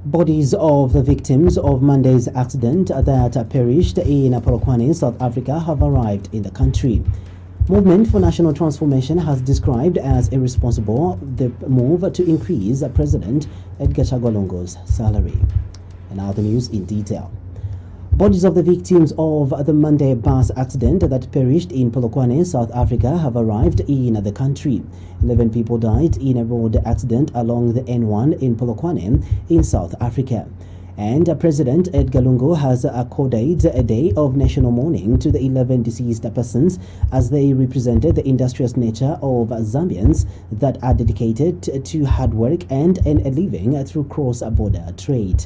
Bodies of the victims of Monday's accident that perished in Polokwane, South Africa, have arrived in the country. Movement for National Transformation has described as irresponsible the move to increase President Edgar Chagwa salary. And now the news in detail. Bodies of the victims of the Monday bus accident that perished in Polokwane, South Africa, have arrived in the country. 11 people died in a road accident along the N1 in Polokwane in South Africa. And President Edgar Lungu has accorded a day of national mourning to the 11 deceased persons as they represented the industrious nature of Zambians that are dedicated to hard work and a living through cross-border trade.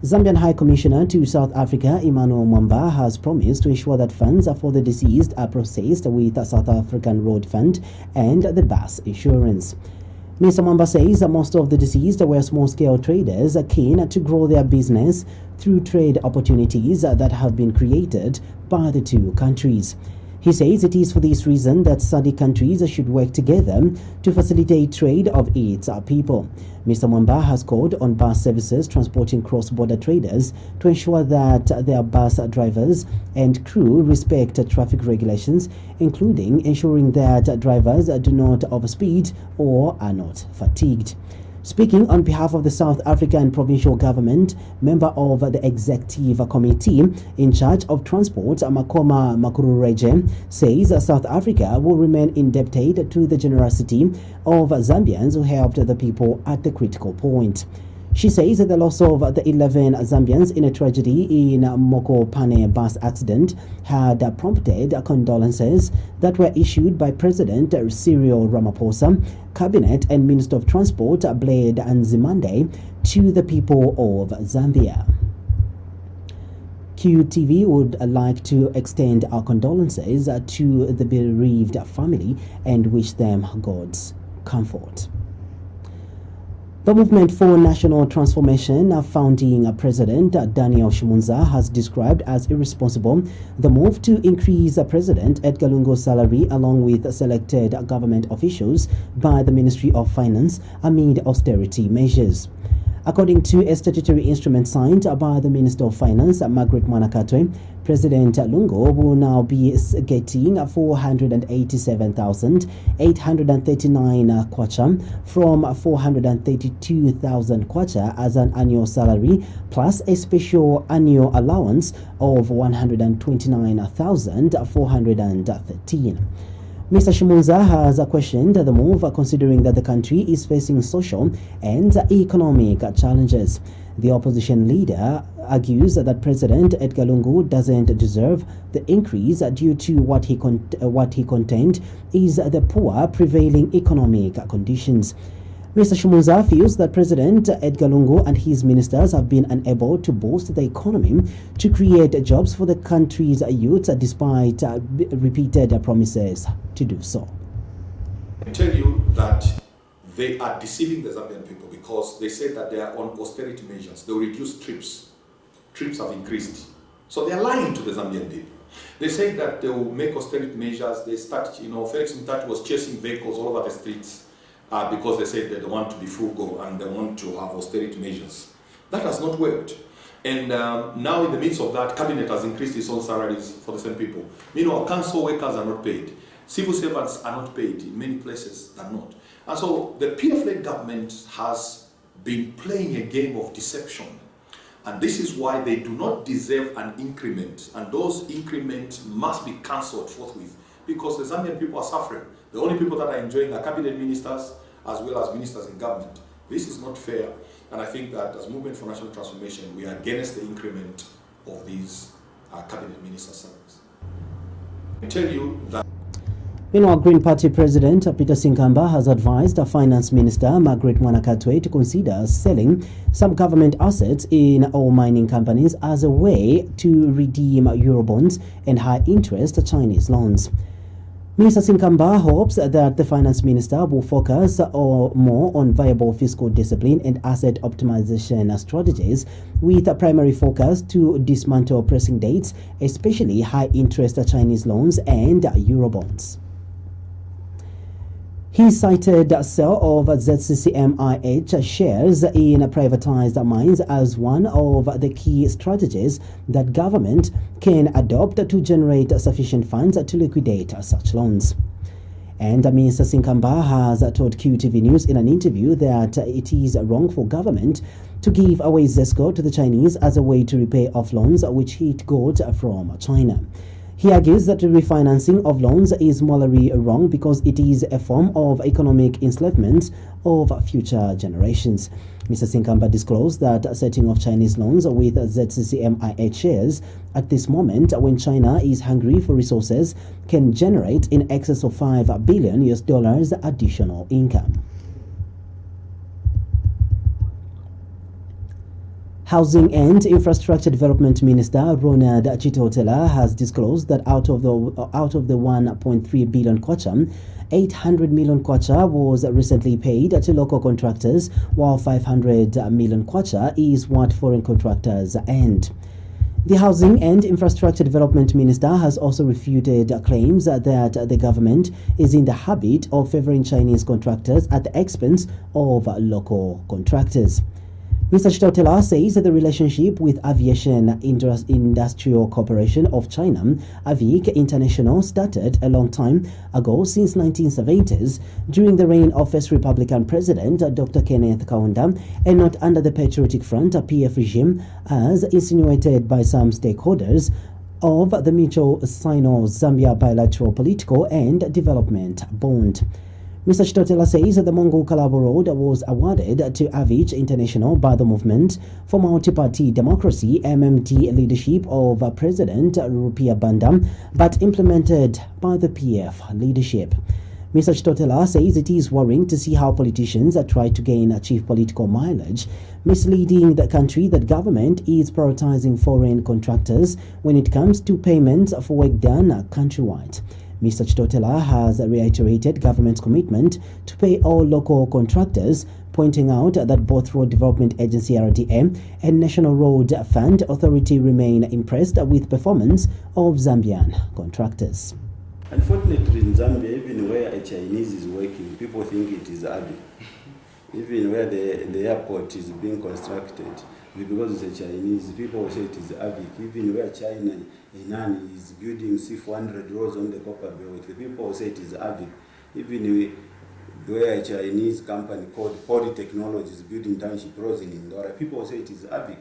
Zambian High Commissioner to South Africa, Emmanuel Mwamba, has promised to ensure that funds for the deceased are processed with the South African Road Fund and the bus insurance. Mr. Mwamba says that most of the deceased were small-scale traders keen to grow their business through trade opportunities that have been created by the two countries. He says it is for this reason that SADC countries should work together to facilitate trade of its people. Mr. Mwamba has called on bus services transporting cross-border traders to ensure that their bus drivers and crew respect traffic regulations, including ensuring that drivers do not overspeed or are not fatigued. Speaking on behalf of the South African provincial government, member of the executive committee in charge of transport, Makoma Makurureje, says South Africa will remain indebted to the generosity of Zambians who helped the people at the critical point. She says that the loss of the 11 Zambians in a tragedy in Mokopane bus accident had prompted condolences that were issued by President Cyril Ramaphosa, Cabinet and Minister of Transport Blade Nzimande to the people of Zambia. QTV would like to extend our condolences to the bereaved family and wish them God's comfort. The Movement for National Transformation founding President Daniel Shimunza has described as irresponsible the move to increase President Edgar Lungu's salary along with selected government officials by the Ministry of Finance amid austerity measures. According to a statutory instrument signed by the Minister of Finance, Margaret Mwanakatwe, President Lungu will now be getting 487,839 kwacha from 432,000 kwacha as an annual salary, plus a special annual allowance of 129,413. Mr. Shimunza has questioned the move considering that the country is facing social and economic challenges. The opposition leader argues that President Edgar Lungu doesn't deserve the increase due to what he contend is the poor prevailing economic conditions. Mr. Shimunza feels that President Edgar Lungu and his ministers have been unable to boost the economy to create jobs for the country's youth despite repeated promises to do so. I tell you that they are deceiving the Zambian people because they say that they are on austerity measures. They will reduce trips. Trips have increased. So they are lying to the Zambian people. They say that they will make austerity measures. They start, Felix Mutati was chasing vehicles all over the streets. Because they said that they want to be frugal and they want to have austerity measures. That has not worked. And now in the midst of that, Cabinet has increased its own salaries for the same people. Meanwhile, council workers are not paid. Civil servants are not paid. In many places, they're not. And so the PF-led government has been playing a game of deception. And this is why they do not deserve an increment. And those increments must be cancelled forthwith because the Zambian people are suffering. The only people that are enjoying are cabinet ministers as well as ministers in government. This is not fair, and I think that as Movement for National Transformation, we are against the increment of these cabinet minister salaries. I tell you that. Meanwhile, Green Party President Peter Sinkamba has advised Finance Minister Margaret Mwanakatwe to consider selling some government assets in all mining companies as a way to redeem Eurobonds and high-interest Chinese loans. Mr. Sinkamba hopes that the finance minister will focus more on viable fiscal discipline and asset optimization strategies with a primary focus to dismantle pressing debts, especially high-interest Chinese loans and Eurobonds. He cited the sale of ZCCMIH shares in privatized mines as one of the key strategies that government can adopt to generate sufficient funds to liquidate such loans. And Mr. Sinkamba has told QTV News in an interview that it is wrong for government to give away ZESCO to the Chinese as a way to repay off loans which it got from China. He argues that the refinancing of loans is morally wrong because it is a form of economic enslavement of future generations. Mr. Sinkamba disclosed that setting off Chinese loans with ZCCMIH shares at this moment, when China is hungry for resources, can generate in excess of $5 billion additional income. Housing and Infrastructure Development Minister Ronald Chitotela has disclosed that out of the 1.3 billion kwacha, 800 million kwacha was recently paid to local contractors, while 500 million kwacha is what foreign contractors earned. The Housing and Infrastructure Development Minister has also refuted claims that the government is in the habit of favoring Chinese contractors at the expense of local contractors. Mr. Chitotela says that the relationship with Aviation Industrial Corporation of China, AVIC International, started a long time ago, since 1970s, during the reign of first Republican President Dr. Kenneth Kaunda, and not under the Patriotic Front PF regime, as insinuated by some stakeholders of the mutual Sino-Zambia bilateral political and development bond. Mr. Chitotela says that the Mongol Kalabo Road was awarded to AVIC International by the Movement for Multi-Party Democracy MMD leadership of President Rupia Banda, but implemented by the PF leadership. Mr. Chitotela says it is worrying to see how politicians try to gain cheap political mileage, misleading the country that government is prioritizing foreign contractors when it comes to payments for work done countrywide. Mr. Chitotela has reiterated government's commitment to pay all local contractors, pointing out that both Road Development Agency RDA and National Road Fund Authority remain impressed with performance of Zambian contractors. Unfortunately, in Zambia, even where a Chinese is working, people think it is Abi. Even where the airport is being constructed, because it's a Chinese, people say it is Abi. Even where China, Inan, is building C400 roads on the Copper Belt, the people say it is Abi. Even where a Chinese company called Poly Technology is building township roads in Indora, people say it is Abi.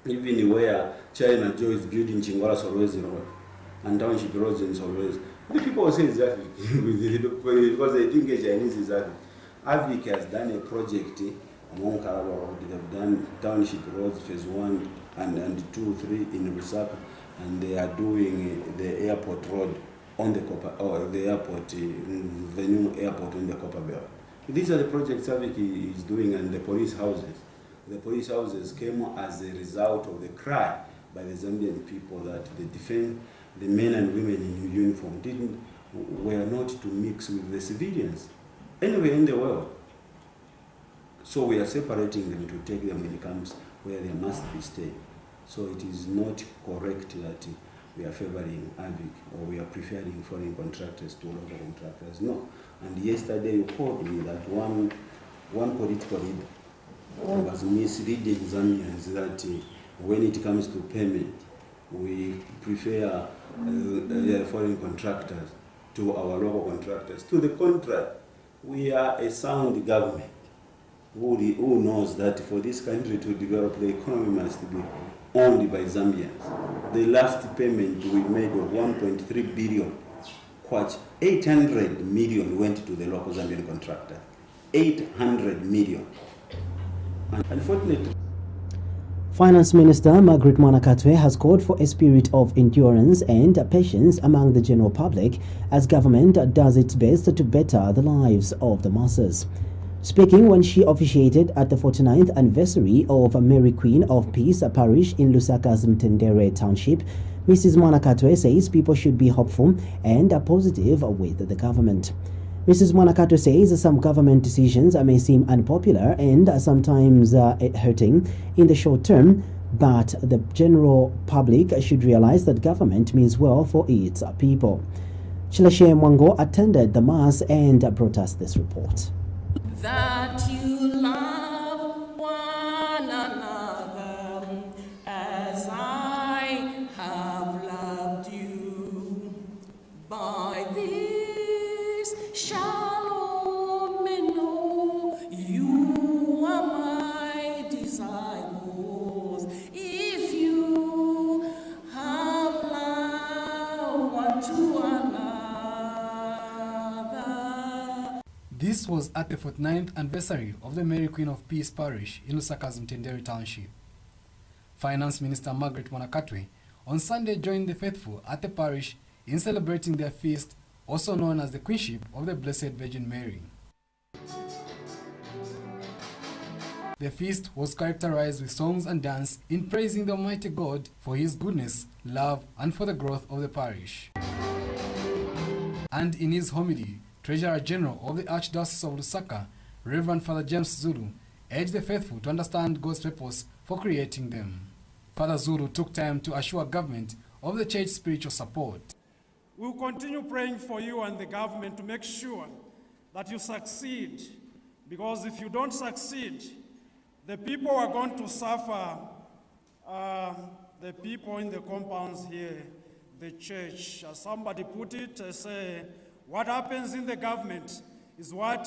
Even where China Joe is building Chingwara Solwezi Road and township roads in Solwezi, the people say it's Abi because they think a Chinese is Abi. AVIC has done a project among Kalaba Road. They have done township roads phase 1 and 2, 3 in Lusaka, and they are doing the airport road on the Copper, or the airport, the new airport on the Copper Belt. These are the projects AVIC is doing, and the police houses. The police houses came as a result of the cry by the Zambian people that the men and women in uniform were not to mix with the civilians anywhere in the world. So we are separating them to take them when it comes where they must be staying. So it is not correct that we are favoring AVIC or we are preferring foreign contractors to local contractors. No. And yesterday you told me that one political leader was misleading Zambians that when it comes to payment, we prefer foreign contractors to our local contractors. To the contrary, we are a sound government who knows that for this country to develop, the economy must be owned by Zambians. The last payment we made of 1.3 billion, 800 million went to the local Zambian contractor. 800 million. And unfortunately, Finance Minister Margaret Mwanakatwe has called for a spirit of endurance and patience among the general public as government does its best to better the lives of the masses. Speaking when she officiated at the 49th anniversary of Mary Queen of Peace Parish in Lusaka's Mtendere Township, Mrs. Mwanakatwe says people should be hopeful and positive with the government. Mrs. Mwanakatwe says some government decisions may seem unpopular and sometimes hurting in the short term, but the general public should realize that government means well for its people. Shileshe Mwango attended the mass and brought us this report. That you love one another as I have loved you. By this shall all men know you are my disciples, if you have love one to another. This was at the 49th anniversary of the Mary Queen of Peace Parish in Lusaka's Mtenderi Township. Finance Minister Margaret Mwanakatwe on Sunday joined the faithful at the parish in celebrating their feast, also known as the Queenship of the Blessed Virgin Mary. The feast was characterized with songs and dance in praising the Almighty God for His goodness, love, and for the growth of the parish. And in his homily, Treasurer General of the Archdiocese of Lusaka, Reverend Father James Zulu, urged the faithful to understand God's purpose for creating them. Father Zulu took time to assure government of the church's spiritual support. We will continue praying for you and the government to make sure that you succeed, because if you don't succeed, the people are going to suffer. The people in the compounds here, the church, as somebody put it, say, what happens in the government is what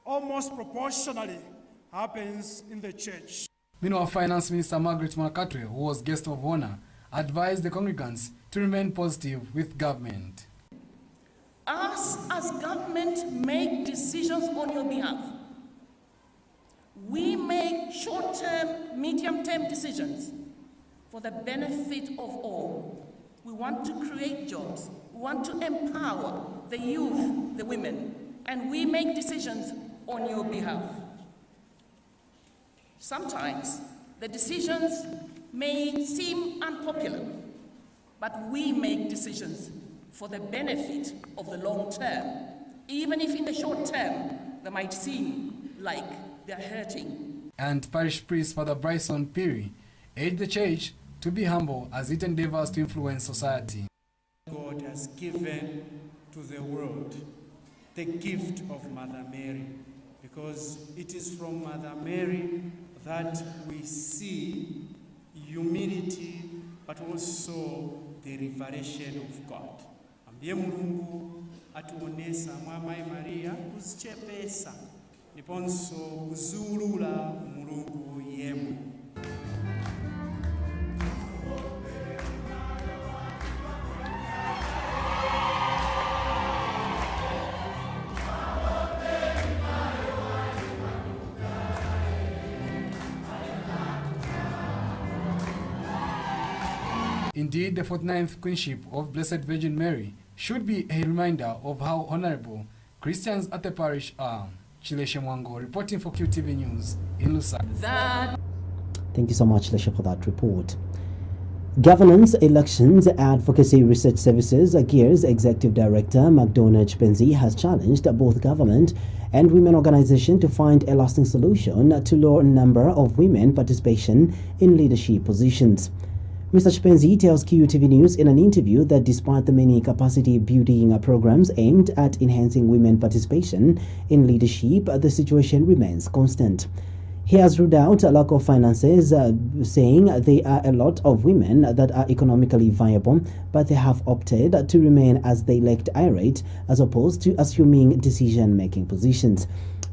almost proportionally happens in the church. Meanwhile, Finance Minister Margaret Mwanakatwe, who was guest of honor, advised the congregants to remain positive with government. Us as government make decisions on your behalf. We make short-term, medium-term decisions for the benefit of all. We want to create jobs. We want to empower the youth, the women, and we make decisions on your behalf. Sometimes the decisions may seem unpopular, but we make decisions for the benefit of the long term, even if in the short term they might seem like they're hurting. And Parish Priest Father Bryson Piri urged the church to be humble as it endeavors to influence society. God has given to the world the gift of Mother Mary, because it is from Mother Mary that we see humility, but also the revelation of God. Ambie Mulungu atuonesa Mwamai Maria kuzichepesa niponso kuzulula Mulungu yemwe. Indeed, the 49th Queenship of Blessed Virgin Mary should be a reminder of how honorable Christians at the parish are. Shileshe Mwango reporting for QTV News in Lusaka. Thank you so much, Shileshe, for that report. Governance, Elections, Advocacy Research Services, GEARS Executive Director McDonald Chipenzi has challenged both government and women organizations to find a lasting solution to low number of women participation in leadership positions. Mr. Chipenzi tells QTV News in an interview that despite the many capacity-building programs aimed at enhancing women participation in leadership, the situation remains constant. He has ruled out a lack of finances, saying there are a lot of women that are economically viable, but they have opted to remain as they elect irate as opposed to assuming decision-making positions.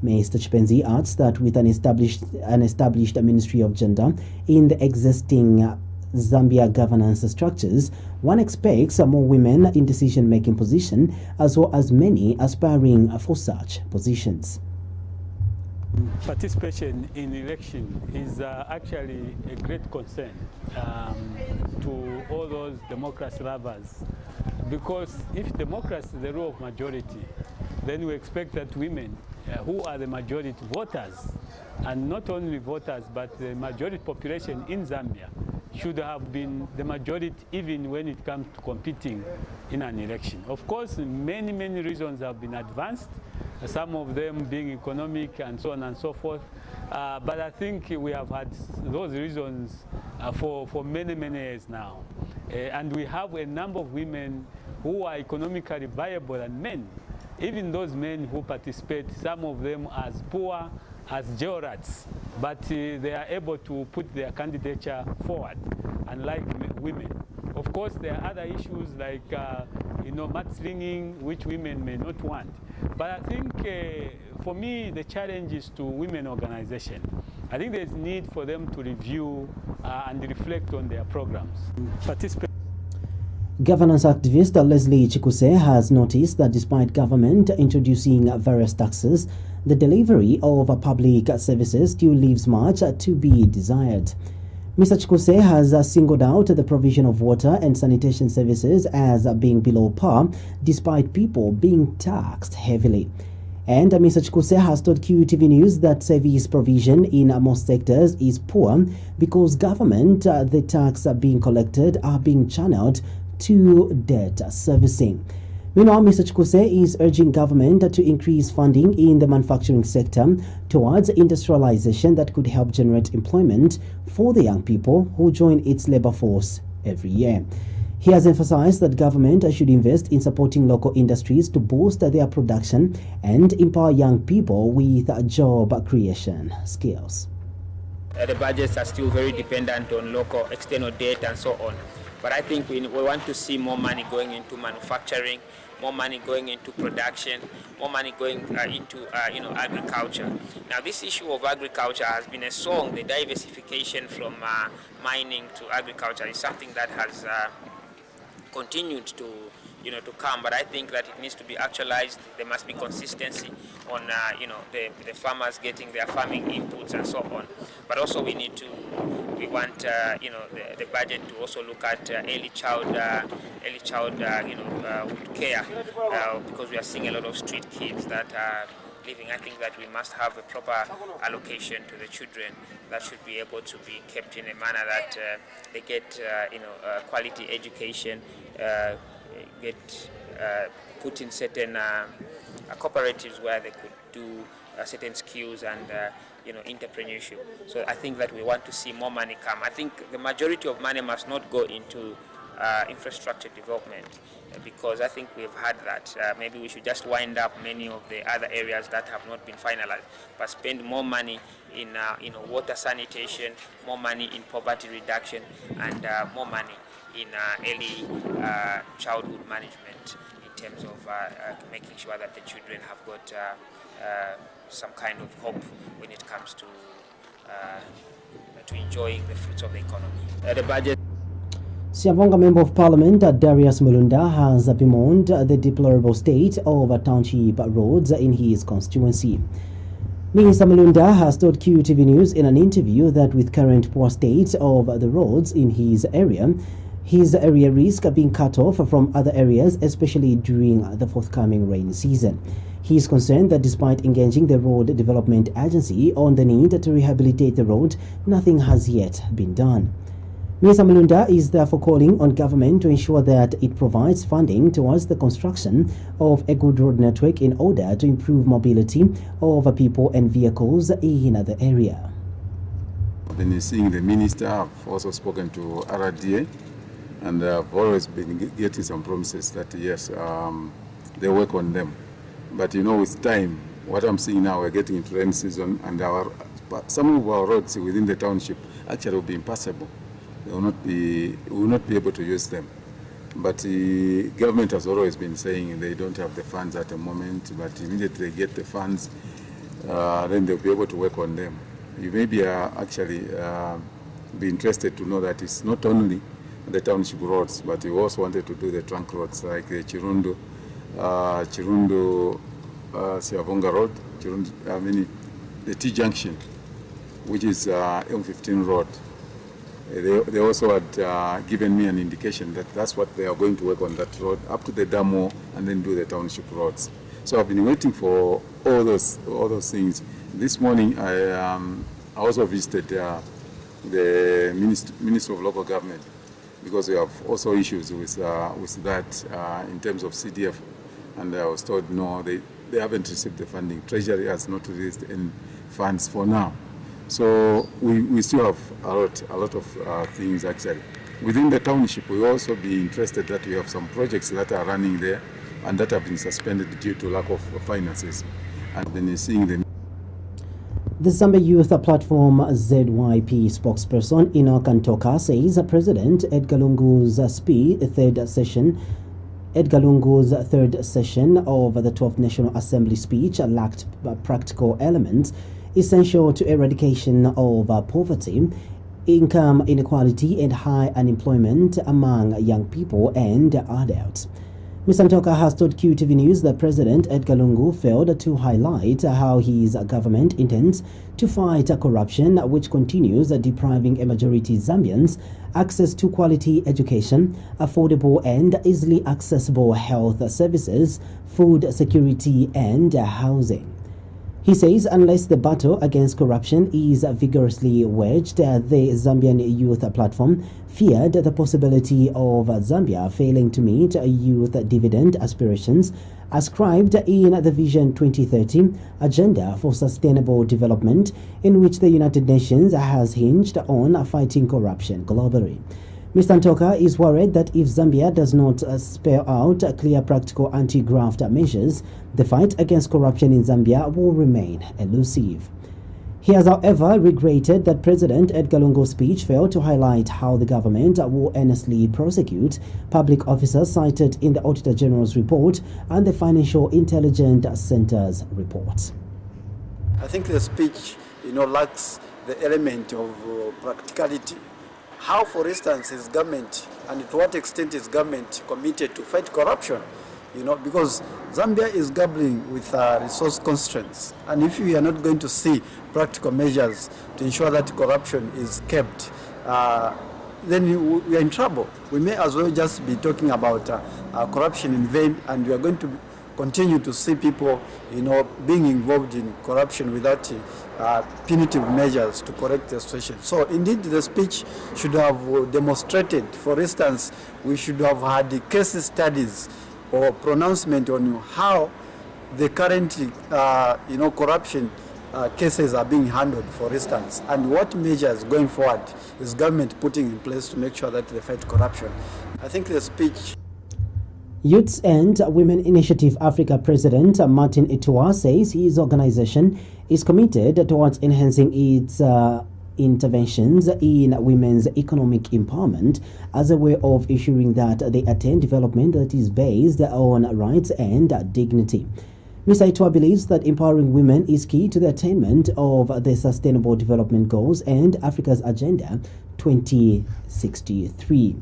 Mr. Chipenzi adds that with an established Ministry of Gender in the existing Zambia governance structures, one expects more women in decision-making position, as well as many aspiring for such positions. Participation in election is actually a great concern to all those democracy lovers, because if democracy is the rule of majority, then we expect that women who are the majority voters, and not only voters but the majority population in Zambia, should have been the majority even when it comes to competing in an election. Of course, many reasons have been advanced, some of them being economic and so on and so forth. But I think we have had those reasons for many years now. And we have a number of women who are economically viable than men. Even those men who participate, some of them as poor as jailrats, but they are able to put their candidature forward, unlike women. Of course, there are other issues like mudslinging, which women may not want. But I think for me, the challenge is to women organization. I think there's need for them to review and reflect on their programs. Governance activist Leslie Chikuse has noticed that despite government introducing various taxes, the delivery of public services still leaves much to be desired. Mr. Chikuse has singled out the provision of water and sanitation services as being below par, despite people being taxed heavily. And Mr. Chikuse has told QTV News that service provision in most sectors is poor because government, the tax being collected are being channeled to debt servicing. Meanwhile, Mr. Chikuse is urging government to increase funding in the manufacturing sector towards industrialization that could help generate employment for the young people who join its labor force every year. He has emphasized that government should invest in supporting local industries to boost their production and empower young people with job creation skills. The budgets are still very dependent on local external debt and so on. But I think we want to see more money going into manufacturing, more money going into production, more money going into agriculture. Now, this issue of agriculture has been a song. The diversification from mining to agriculture is something that has continued to come, but I think that it needs to be actualized. There must be consistency on the farmers getting their farming inputs and so on. But also we want the budget to also look at early child care because we are seeing a lot of street kids that are living. I think that we must have a proper allocation to the children that should be able to be kept in a manner that they get quality education, get put in certain cooperatives where they could do certain skills and entrepreneurship. So I think that we want to see more money come. I think the majority of money must not go into infrastructure development because I think we've had that. Maybe we should just wind up many of the other areas that have not been finalized, but spend more money in water sanitation, more money in poverty reduction, and more money in early childhood management in terms of making sure that the children have got some kind of hope when it comes to enjoying the fruits of the economy. The budget. Siavonga Member of Parliament Darius Mulunda has bemoaned the deplorable state of township roads in his constituency. Minister Mulunda has told QTV News in an interview that with current poor state of the roads in his area risks being cut off from other areas, especially during the forthcoming rainy season. He is concerned that despite engaging the Road Development Agency on the need to rehabilitate the road, nothing has yet been done. Mr. Mulunda is therefore calling on government to ensure that it provides funding towards the construction of a good road network in order to improve mobility of people and vehicles in the area. I've been seeing the minister. I've also spoken to RDA, and I've always been getting some promises that yes, they work on them. But with time, what I'm seeing now, we're getting into rainy season, and some of our roads within the township actually will be impassable. We will not be able to use them. But the government has always been saying they don't have the funds at the moment, but immediately they get the funds, then they'll be able to work on them. You may be actually be interested to know that it's not only the township roads, but we also wanted to do the trunk roads like the Chirundu Siavonga Road, the T-Junction, which is M15 Road. They also had given me an indication that that's what they are going to work on that road up to the Damo and then do the township roads. So I've been waiting for all those things. This morning I also visited the Minister of Local Government because we have also issues with that in terms of CDF, and I was told no, they haven't received the funding. Treasury has not released any funds for now. So we still have a lot of things actually. within the township, we will also be interested that we have some projects that are running there and that have been suspended due to lack of finances. And then seeing the Zambia Youth Platform ZYP spokesperson Enoch Ntoka says President Edgar Lungu's third session of the 12th National Assembly speech lacked practical elements essential to eradication of poverty, income inequality and high unemployment among young people and adults. Mr. Ntoka has told QTV News that President Edgar Lungu failed to highlight how his government intends to fight corruption, which continues depriving a majority Zambians access to quality education, affordable and easily accessible health services, food security and housing. He says unless the battle against corruption is vigorously waged, the Zambian Youth Platform feared the possibility of Zambia failing to meet youth dividend aspirations ascribed in the Vision 2030 Agenda for Sustainable Development, in which the United Nations has hinged on fighting corruption globally. Mr. Ntoka is worried that if Zambia does not spell out clear practical anti-graft measures, the fight against corruption in Zambia will remain elusive. He has, however, regretted that President Edgar Lungu's speech failed to highlight how the government will earnestly prosecute public officers cited in the Auditor General's report and the Financial Intelligence Center's report. I think the speech, lacks the element of practicality. How, for instance, is government, and to what extent is government committed to fight corruption? Because Zambia is grappling with resource constraints. And if we are not going to see practical measures to ensure that corruption is kept, then we are in trouble. We may as well just be talking about corruption in vain, and we are going to continue to see people, being involved in corruption without punitive measures to correct the situation. So indeed the speech should have demonstrated, for instance, we should have had the case studies or pronouncement on how the current corruption cases are being handled, for instance, and what measures going forward is government putting in place to make sure that they fight corruption. I think the speech. Youths and Women Initiative Africa President Martin Itua says his organization is committed towards enhancing its interventions in women's economic empowerment as a way of ensuring that they attain development that is based on rights and dignity. Mr. Itua believes that empowering women is key to the attainment of the Sustainable Development Goals and Africa's Agenda 2063.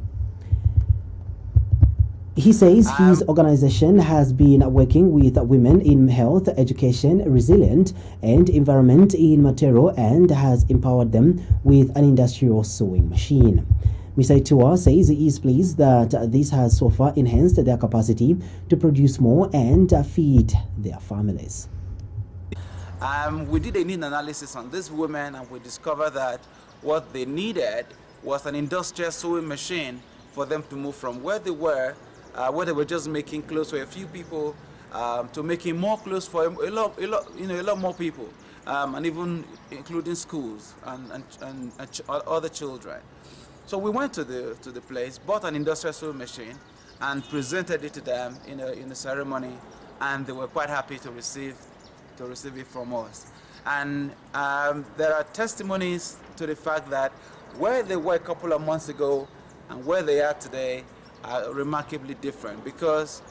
He says his organization has been working with women in health, education, resilience, and environment in material and has empowered them with an industrial sewing machine. Mr. Itua says he is pleased that this has so far enhanced their capacity to produce more and feed their families. We did a need analysis on these women, and we discovered that what they needed was an industrial sewing machine for them to move from where they were just making clothes for a few people, to making more clothes for a lot more people, and even including schools and other children. So we went to the place, bought an industrial sewing machine, and presented it to them in a ceremony, and they were quite happy to receive it from us. And there are testimonies to the fact that where they were a couple of months ago and where they are today are remarkably different, because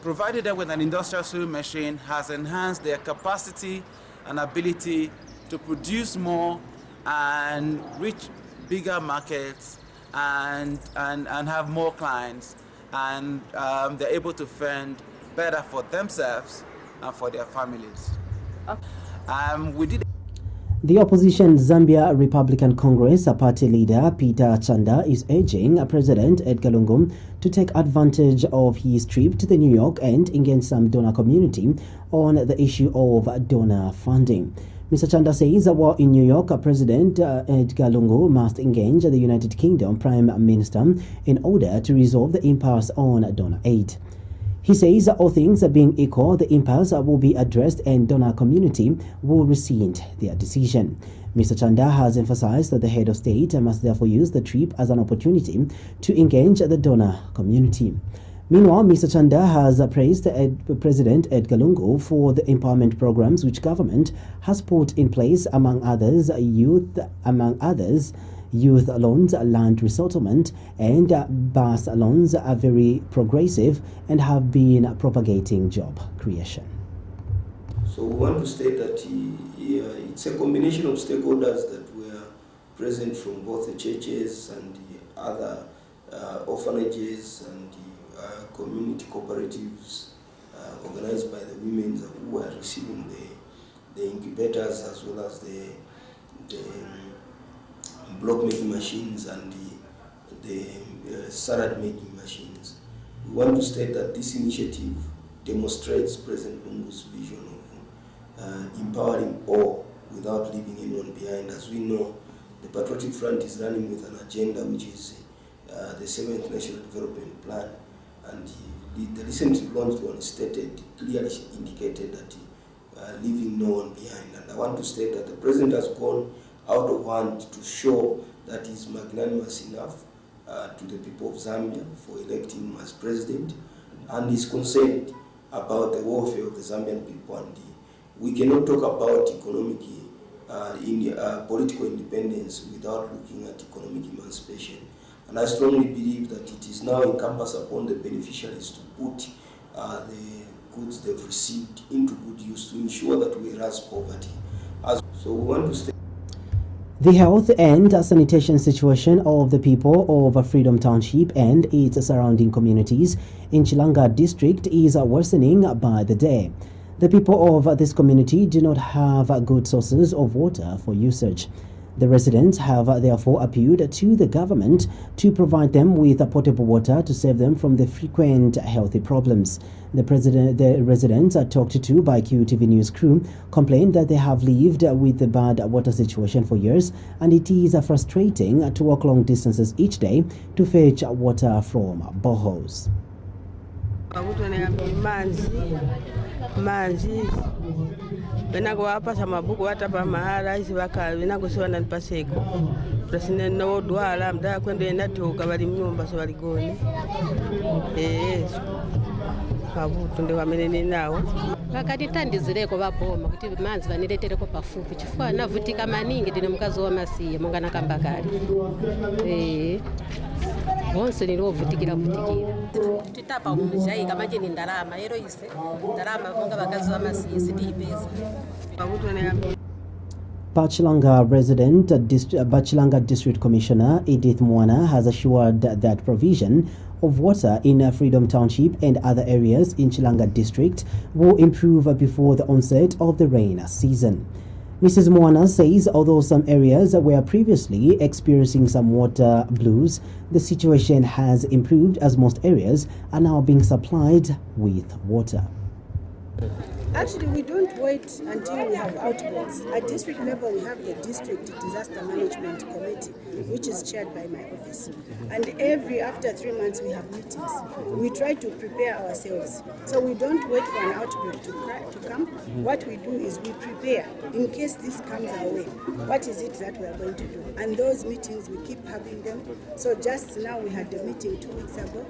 provided them with an industrial sewing machine has enhanced their capacity and ability to produce more and reach bigger markets and have more clients, and they're able to fend better for themselves and for their families. The opposition Zambia Republican Congress party leader Peter Chanda is urging President Edgar Lungu to take advantage of his trip to New York and engage some donor community on the issue of donor funding. Mr. Chanda says while in New York, President Edgar Lungu must engage the United Kingdom Prime Minister in order to resolve the impasse on donor aid. He says all things being equal, the impasse will be addressed and donor community will rescind their decision. Mr. Chanda has emphasized that the head of state must therefore use the trip as an opportunity to engage the donor community. Meanwhile, Mr. Chanda has praised President Edgar Lungu for the empowerment programs which government has put in place, among others, youth loans, land resettlement, and bus loans are very progressive and have been propagating job creation. So we want to state that it's a combination of stakeholders that were present from both the churches and the other orphanages and the community cooperatives organized by the women who are receiving the incubators as well as the block making machines and the salad making machines. We want to state that this initiative demonstrates President Lungu's vision of empowering all without leaving anyone behind. As we know, the Patriotic Front is running with an agenda which is the 7th National Development Plan, and the recently launched one clearly indicated that leaving no one behind. And I want to state that the President has gone out of hand to show that he's magnanimous enough to the people of Zambia for electing him as President, and is concerned about the welfare of the Zambian people. And we cannot talk about political independence without looking at economic emancipation. And I strongly believe that it is now incumbent upon the beneficiaries to put the goods they've received into good use to ensure that we erase poverty. So we want to stay. The health and sanitation situation of the people of Freedom Township and its surrounding communities in Chilanga district is worsening by the day. The people of this community do not have good sources of water for usage. The residents have therefore appealed to the government to provide them with potable water to save them from the frequent health problems. The residents talked to by QTV News crew complained that they have lived with the bad water situation for years, and it is frustrating to walk long distances each day to fetch water from boreholes. Manzi benago hapa sama buku hata pa mahala isi waka benago siwa na paseko presine no dwala mda kwende natoka bali mnyumba so bali goni kabu tunde wamenene nawo vakati tandizireko vabhoma kuti manzi vaniletereko pafupi chifukwa navutika maningi ndine mukazi wamasiye mungana kambakali vonse nilovutikira titapa muzhaika manje ni ndarama ero ise ndarama vonga vakazi vamasiye sitiipesa Bachilanga District Commissioner Edith Mwana has assured that provision of water in Freedom Township and other areas in Chilanga District will improve before the onset of the rain season. Mrs. Mwana says although some areas were previously experiencing some water blues, the situation has improved as most areas are now being supplied with water. Actually, we don't wait until we have outbreaks. At district level, we have the District Disaster Management Committee, which is chaired by my office. And after 3 months, we have meetings. We try to prepare ourselves. So we don't wait for an outbreak to come. What we do is we prepare in case this comes our way. What is it that we are going to do? And those meetings, we keep having them. So just now we had a meeting 2 weeks ago,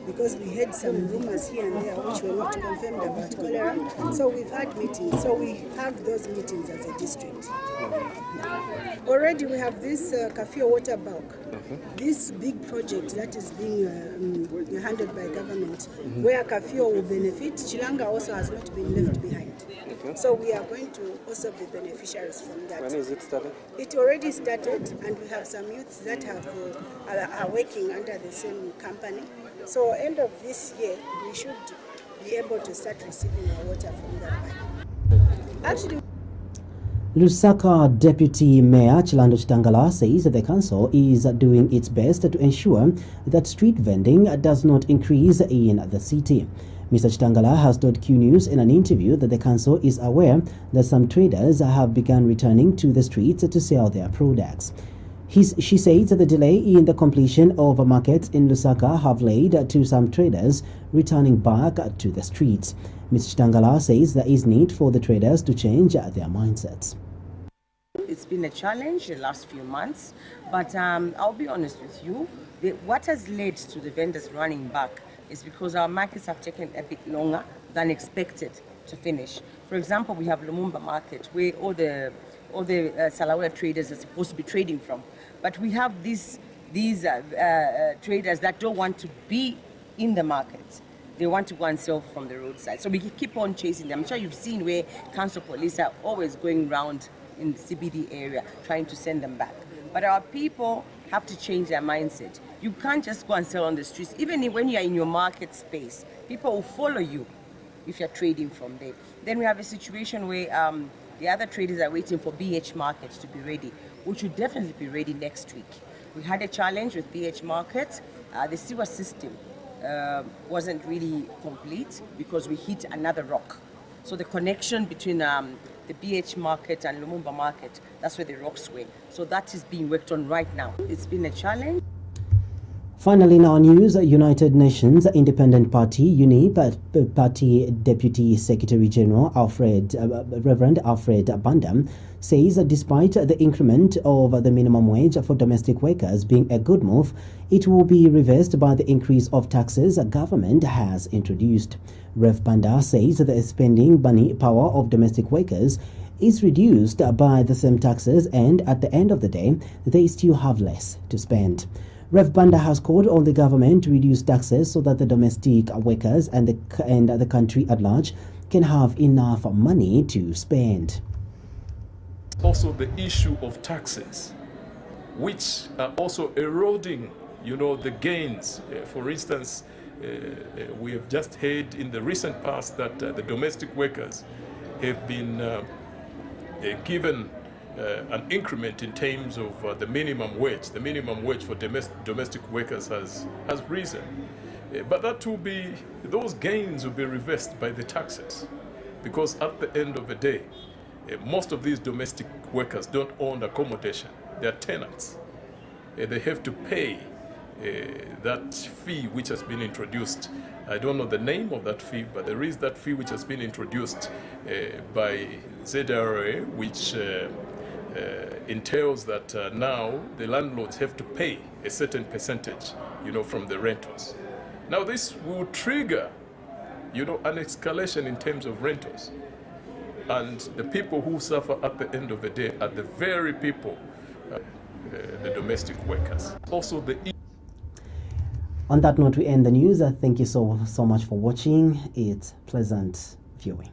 because we had some rumors here and there which were not confirmed about cholera. So we've had meetings. So we have those meetings as a district. Already we have this Kafio water bulk, this big project that is being handled by government, where Kafio will benefit. Chilanga also has not been left behind. So we are going to also be beneficiaries from that. When is it started? It already started, and we have some youths that are working under the same company. So end of this year, we should be able to start receiving our water from that pipe. Actually, Lusaka Deputy Mayor Chilando Chitangala says that the council is doing its best to ensure that street vending does not increase in the city. Mr. Chitangala has told Q News in an interview that the council is aware that some traders have begun returning to the streets to sell their products. She says that the delay in the completion of markets in Lusaka have led to some traders returning back to the streets. Mr. Chitangala says there is need for the traders to change their mindsets. It's been a challenge the last few months, but I'll be honest with you, what has led to the vendors running back is because our markets have taken a bit longer than expected to finish. For example, we have Lumumba market where all the Salawa traders are supposed to be trading from, but we have these traders that don't want to be in the market. They want to go and sell from the roadside. So we keep on chasing them. I'm sure you've seen where council police are always going around in the CBD area trying to send them back. But our people have to change their mindset. You can't just go and sell on the streets. Even when you are in your market space, people will follow you if you're trading from there. Then we have a situation where the other traders are waiting for BH markets to be ready, which will definitely be ready next week. We had a challenge with BH markets. The sewer system wasn't really complete because we hit another rock. So the connection between the BH market and Lumumba market, that's where the rocks were. So that is being worked on right now. It's been a challenge. Finally, in our news, United Nations Independent Party, UNIP, Party Deputy Secretary General Reverend Alfred Banda says that despite the increment of the minimum wage for domestic workers being a good move, it will be reversed by the increase of taxes the government has introduced. Rev Banda says the spending money power of domestic workers is reduced by the same taxes, and at the end of the day, they still have less to spend. Rev Banda has called on the government to reduce taxes so that the domestic workers and the country at large can have enough money to spend. Also the issue of taxes, which are also eroding, the gains. For instance, we have just heard in the recent past that the domestic workers have been given an increment in terms of the minimum wage. The minimum wage for domestic workers has risen. But those gains will be reversed by the taxes, because at the end of the day, most of these domestic workers don't own accommodation. They're tenants. They have to pay that fee which has been introduced. I don't know the name of that fee, but there is that fee which has been introduced by ZRA, which entails that now the landlords have to pay a certain percentage, from the rentals. Now this will trigger, an escalation in terms of rentals. And the people who suffer at the end of the day are the very people, the domestic workers. Also On that note, we end the news. Thank you so much for watching. It's pleasant viewing.